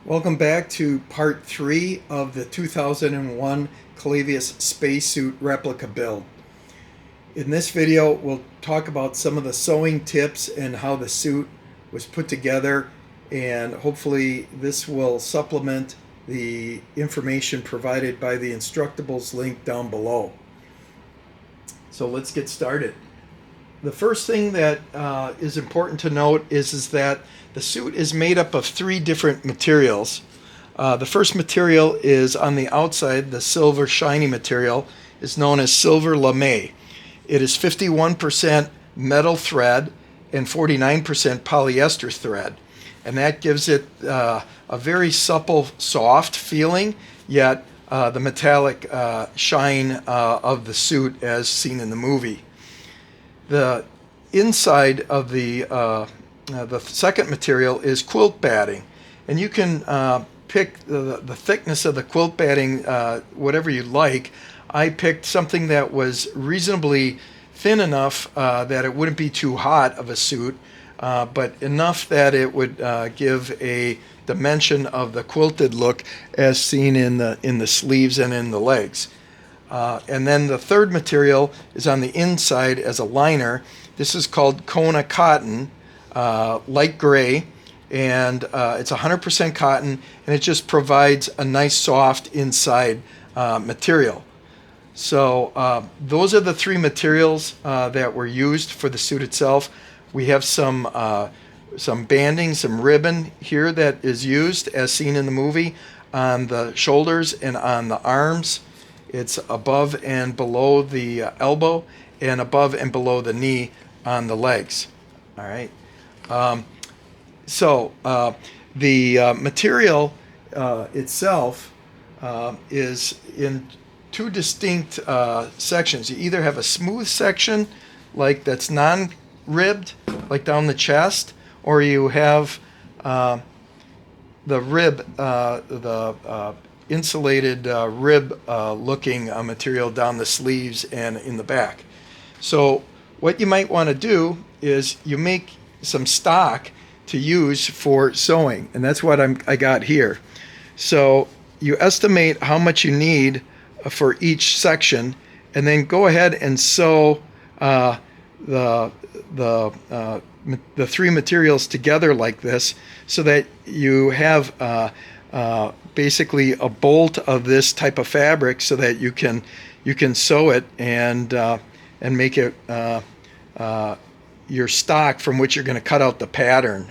Welcome back to part 3 of the 2001 Clavius spacesuit replica build. In this video, we'll talk about some of the sewing tips and how the suit was put together, and hopefully this will supplement the information provided by the Instructables link down below. So let's get started. The first thing that is important to note is that the suit is made up of 3 different materials. The first material is on the outside. The silver shiny material is known as silver lame. It is 51% metal thread and 49% polyester thread, and that gives it a very supple, soft feeling, yet the metallic shine of the suit as seen in the movie. The inside of the second material is quilt batting, and you can pick the thickness of the quilt batting whatever you like. I picked something that was reasonably thin enough that it wouldn't be too hot of a suit, but enough that it would give a dimension of the quilted look as seen in the sleeves and in the legs. And then the third material is on the inside as a liner. This is called Kona cotton, light gray, and it's 100% cotton, and it just provides a nice soft inside material. So those are the 3 materials that were used for the suit itself. We have some banding, some ribbon here that is used as seen in the movie on the shoulders and on the arms. It's above and below the elbow and above and below the knee on the legs. All right. The material itself is in 2 distinct sections. You either have a smooth section, like that's non-ribbed, like down the chest, or you have the rib, insulated rib looking material down the sleeves and in the back. So what you might want to do is you make some stock to use for sewing, and that's what I got here. So you estimate how much you need for each section, and then go ahead and sew the 3 materials together like this, so that you have basically a bolt of this type of fabric, so that you can sew it and make it your stock from which you're going to cut out the pattern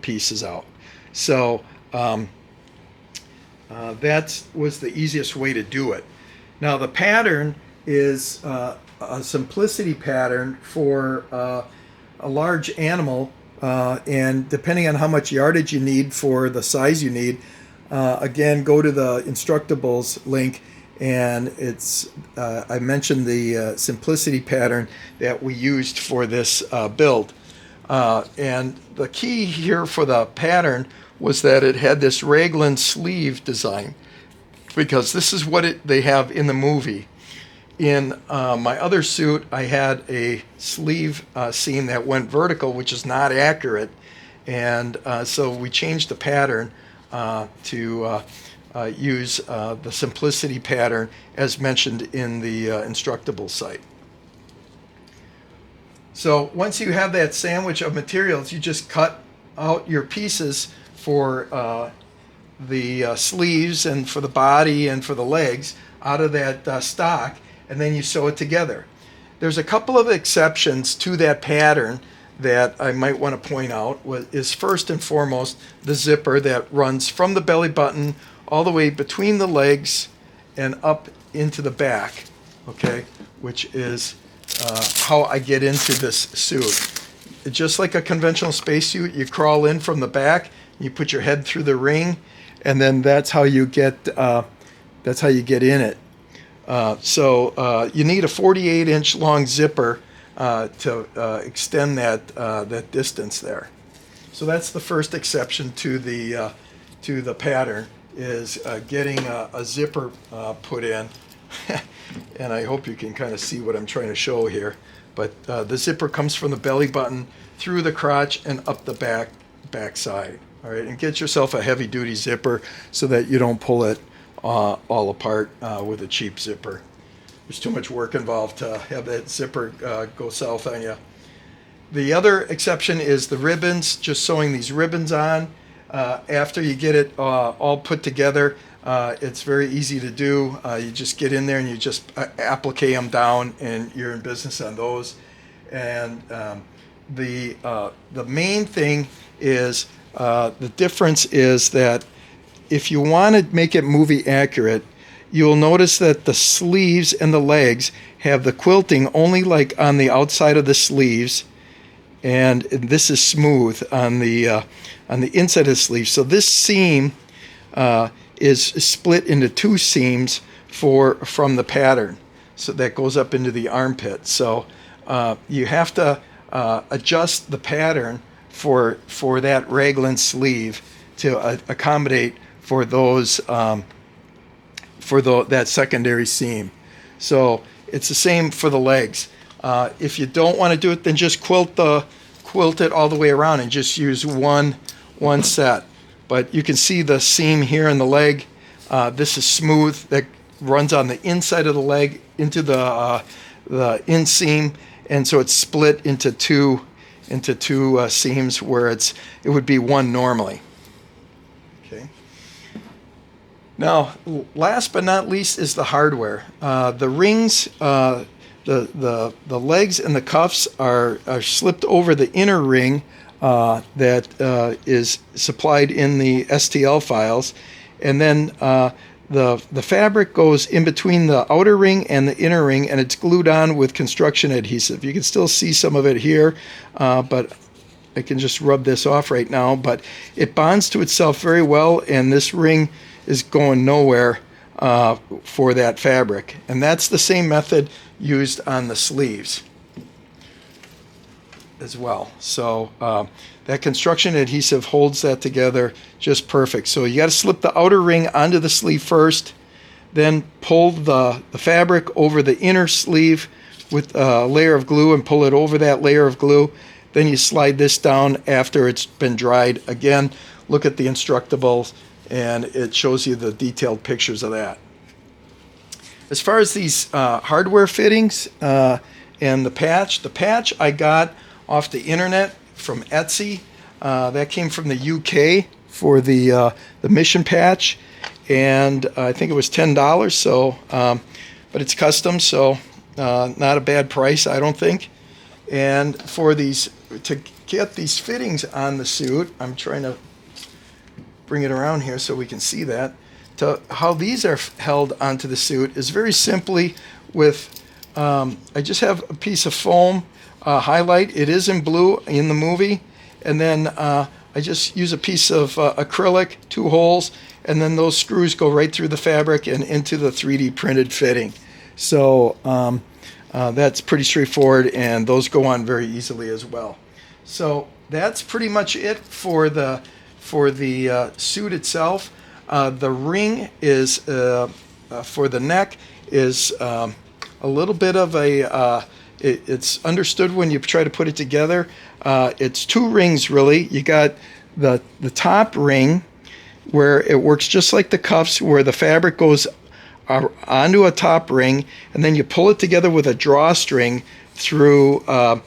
pieces out. So that was the easiest way to do it. Now the pattern is a simplicity pattern for a large animal, and depending on how much yardage you need for the size you need, again, go to the Instructables link, and it's I mentioned the simplicity pattern that we used for this build. And the key here for the pattern was that it had this raglan sleeve design, because this is what they have in the movie. In my other suit, I had a sleeve seam that went vertical, which is not accurate, and so we changed the pattern to use the simplicity pattern as mentioned in the Instructable site. So once you have that sandwich of materials, you just cut out your pieces for the sleeves and for the body and for the legs out of that stock, and then you sew it together. There's a couple of exceptions to that pattern that I might want to point out. Is first and foremost the zipper that runs from the belly button all the way between the legs and up into the back, okay, which is how I get into this suit. Just like a conventional spacesuit, you crawl in from the back, you put your head through the ring, and then that's how you get in it. So you need a 48-inch long zipper to extend that distance there. So that's the first exception to the pattern, is getting a zipper put in. And I hope you can kind of see what I'm trying to show here. But the zipper comes from the belly button through the crotch and up the back side. All right, and get yourself a heavy-duty zipper so that you don't pull it all apart with a cheap zipper. There's too much work involved to have that zipper go south on you. The other exception is the ribbons, just sewing these ribbons on. After you get it all put together, it's very easy to do. You just get in there and you just applique them down, and you're in business on those. And the main thing is the difference is that if you want to make it movie accurate, you'll notice that the sleeves and the legs have the quilting only like on the outside of the sleeves, and this is smooth on the inside of the sleeve. So this seam is split into two seams from the pattern, so that goes up into the armpit. So you have to adjust the pattern for that raglan sleeve to accommodate for those that secondary seam. So it's the same for the legs. If you don't want to do it, then just quilt it all the way around and just use one set. But you can see the seam here in the leg. This is smooth. That runs on the inside of the leg into the inseam, and so it's split into two seams where it would be one normally. Okay. Now, last but not least is the hardware. The rings, the legs and the cuffs are slipped over the inner ring that is supplied in the STL files, and then the fabric goes in between the outer ring and the inner ring, and it's glued on with construction adhesive. You can still see some of it here, but I can just rub this off right now. But it bonds to itself very well, and this ring is going nowhere for that fabric. And that's the same method used on the sleeves as well. So that construction adhesive holds that together just perfect. So you got to slip the outer ring onto the sleeve first, then pull the fabric over the inner sleeve with a layer of glue and pull it over that layer of glue. Then you slide this down after it's been dried. Again, look at the Instructables, and it shows you the detailed pictures of that. As far as these hardware fittings and the patch I got off the internet from Etsy. That came from the UK for the mission patch, and I think it was $10. So, but it's custom, so not a bad price, I don't think. And for these, to get these fittings on the suit, I'm trying to bring it around here so we can see that. How these are held onto the suit is very simply with, I just have a piece of foam highlight. It is in blue in the movie, and then I just use a piece of acrylic, 2 holes, and then those screws go right through the fabric and into the 3D printed fitting. So that's pretty straightforward, and those go on very easily as well. So that's pretty much it for the suit itself. The ring is for the neck is a little bit of a it's understood when you try to put it together. It's 2 rings really. You got the top ring where it works just like the cuffs, where the fabric goes onto a top ring, and then you pull it together with a drawstring through a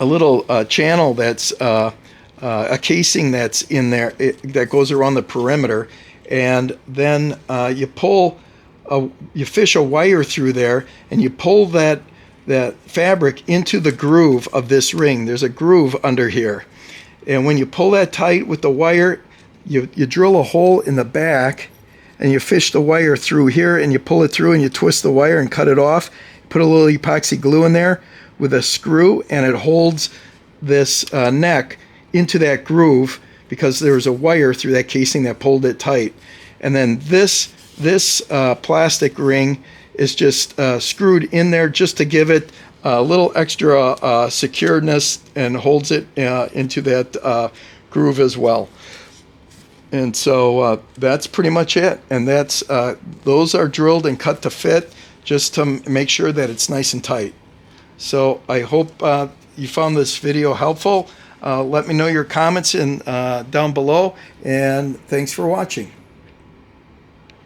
little channel that's a casing that's in there that goes around the perimeter, and then you fish a wire through there, and you pull that fabric into the groove of this ring. There's a groove under here, and when you pull that tight with the wire, you drill a hole in the back, and you fish the wire through here, and you pull it through, and you twist the wire and cut it off. Put a little epoxy glue in there with a screw, and it holds this neck into that groove because there's a wire through that casing that pulled it tight. And then this plastic ring is just screwed in there just to give it a little extra secureness, and holds it into that groove as well. And so that's pretty much it. And that's those are drilled and cut to fit just to make sure that it's nice and tight. So I hope you found this video helpful. Let me know your comments down below, and thanks for watching.